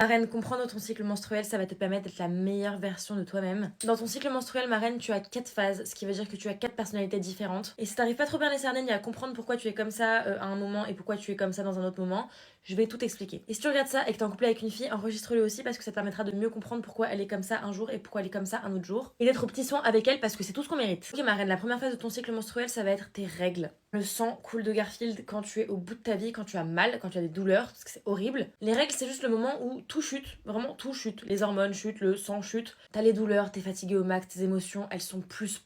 Ma reine, comprendre ton cycle menstruel, ça va te permettre d'être la meilleure version de toi-même. Dans ton cycle menstruel, ma reine, tu as 4 phases, ce qui veut dire que tu as 4 personnalités différentes. Et si t'arrives pas trop bien à les cerner ni à comprendre pourquoi tu es comme ça à un moment et pourquoi tu es comme ça dans un autre moment, je vais tout expliquer. Et si tu regardes ça et que t'es en couple avec une fille, enregistre-le aussi parce que ça te permettra de mieux comprendre pourquoi elle est comme ça un jour et pourquoi elle est comme ça un autre jour. Et d'être au petit soin avec elle parce que c'est tout ce qu'on mérite. Ok, ma reine, la première phase de ton cycle menstruel, ça va être tes règles. Le sang coule de Garfield quand tu es au bout de ta vie, quand tu as mal, quand tu as des douleurs, parce que c'est horrible. Les règles, c'est juste le moment où tout chute, vraiment tout chute. Les hormones chutent, le sang chute. T'as les douleurs, t'es fatigué au max, tes émotions, elles sont plus.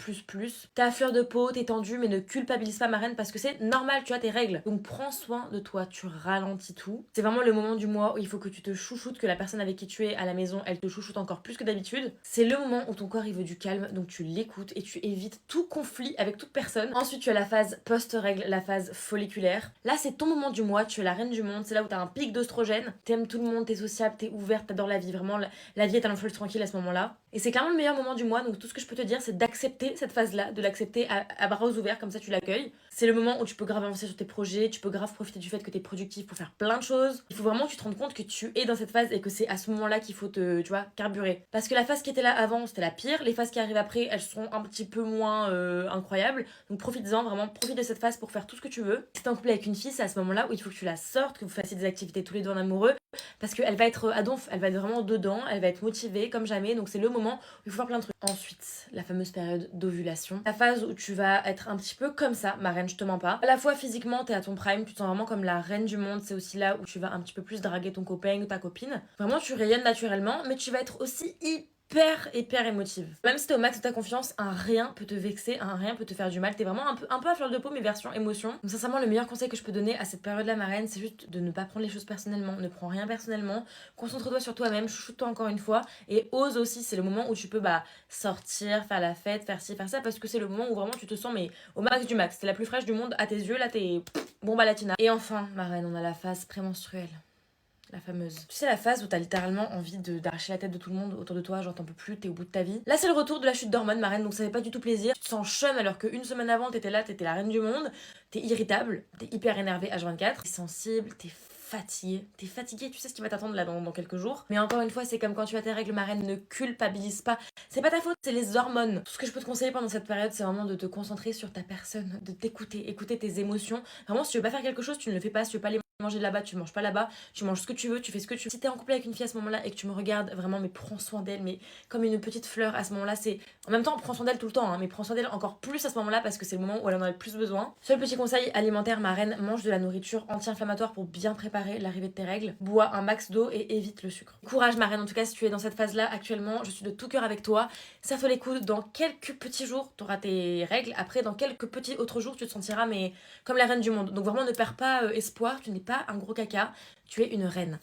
T'es à fleur de peau, t'es tendu, mais ne culpabilise pas ma reine parce que c'est normal, tu as tes règles. Donc prends soin de toi, tu ralentis tout. C'est vraiment le moment du mois où il faut que tu te chouchoutes, que la personne avec qui tu es à la maison, elle te chouchoute encore plus que d'habitude. C'est le moment où ton corps il veut du calme, donc tu l'écoutes et tu évites tout conflit avec toute personne. Ensuite, tu as la phase post-règle, la phase folliculaire. Là, c'est ton moment du mois, tu es la reine du monde, c'est là où t'as un pic d'oestrogène, t'aimes tout le monde, t'es sociable, t'es ouverte, t'adores la vie, vraiment, la vie est un long fleuve tranquille à ce moment-là. Et c'est clairement le meilleur moment du mois, donc tout ce que je peux te dire, c'est d'accepter cette phase-là, de l'accepter à bras ouverts, comme ça tu l'accueilles. C'est le moment où tu peux grave avancer sur tes projets, tu peux grave profiter du fait que t'es productif pour faire plein de choses. Il faut vraiment que tu te rendes compte que tu es dans cette phase et que c'est à ce moment-là qu'il faut te, tu vois, carburer. Parce que la phase qui était là avant, c'était la pire, les phases qui arrivent après, elles seront un petit peu moins incroyables. Donc profites-en, vraiment, profite de cette phase pour faire tout ce que tu veux. Si t'es en couple avec une fille, c'est à ce moment-là où il faut que tu la sortes, que vous fassiez des activités tous les deux en amoureux, parce qu'elle va être à donf, elle va être vraiment dedans, elle va être motivée comme jamais, donc c'est le moment où il faut faire plein de trucs. Ensuite, la fameuse période d'ovulation, la phase où tu vas être un petit peu comme ça, ma reine, je te mens pas. À la fois physiquement, t'es à ton prime, tu te sens vraiment comme la reine du monde, c'est aussi là où tu vas un petit peu plus draguer ton copain ou ta copine. Vraiment, tu rayonnes naturellement, mais tu vas être aussi hyper émotive. Même si t'es au max de ta confiance, un rien peut te vexer, un rien peut te faire du mal. T'es vraiment un peu à fleur de peau, mais version émotion. Donc sincèrement, le meilleur conseil que je peux donner à cette période-là, ma reine, c'est juste de ne pas prendre les choses personnellement. Ne prends rien personnellement. Concentre-toi sur toi-même, chouchoute-toi encore une fois. Et ose aussi, c'est le moment où tu peux sortir, faire la fête, faire ci, faire ça, parce que c'est le moment où vraiment tu te sens mais au max du max. T'es la plus fraîche du monde à tes yeux, là t'es bomba latina. Et enfin, ma reine, on a la phase prémenstruelle. La fameuse. Tu sais, la phase où t'as littéralement envie d'arracher la tête de tout le monde autour de toi, genre t'en peux plus, t'es au bout de ta vie. Là, c'est le retour de la chute d'hormones, ma reine, donc ça fait pas du tout plaisir. Tu te sens chum alors qu'une semaine avant, t'étais là, t'étais la reine du monde. T'es irritable, t'es hyper énervé H24, t'es sensible, t'es fatigué. T'es fatigué, tu sais ce qui va t'attendre là dans quelques jours. Mais encore une fois, c'est comme quand tu as tes règles, ma reine, ne culpabilise pas. C'est pas ta faute, c'est les hormones. Tout ce que je peux te conseiller pendant cette période, c'est vraiment de te concentrer sur ta personne, de t'écouter, écouter tes émotions. Vraiment, si tu veux pas faire quelque chose, tu ne le fais pas. Si tu veux pas aller manger là-bas, tu manges pas là-bas, tu manges ce que tu veux, tu fais ce que tu veux. Si t'es en couple avec une fille à ce moment-là et que tu me regardes vraiment, mais prends soin d'elle, mais comme une petite fleur à ce moment-là, c'est. En même temps, prends soin d'elle tout le temps, hein, mais prends soin d'elle encore plus à ce moment-là parce que c'est le moment où elle en a le plus besoin. Seul petit conseil alimentaire, ma reine, mange de la nourriture anti-inflammatoire pour bien préparer l'arrivée de tes règles. Bois un max d'eau et évite le sucre. Courage, ma reine, en tout cas, si tu es dans cette phase-là actuellement, je suis de tout cœur avec toi. Serre-toi les coudes, dans quelques petits jours, t'auras tes règles. Après, dans quelques petits autres jours, tu te sentiras, mais comme la reine du monde. Donc vraiment, ne perds pas espoir, tu n'es pas un gros caca, tu es une reine.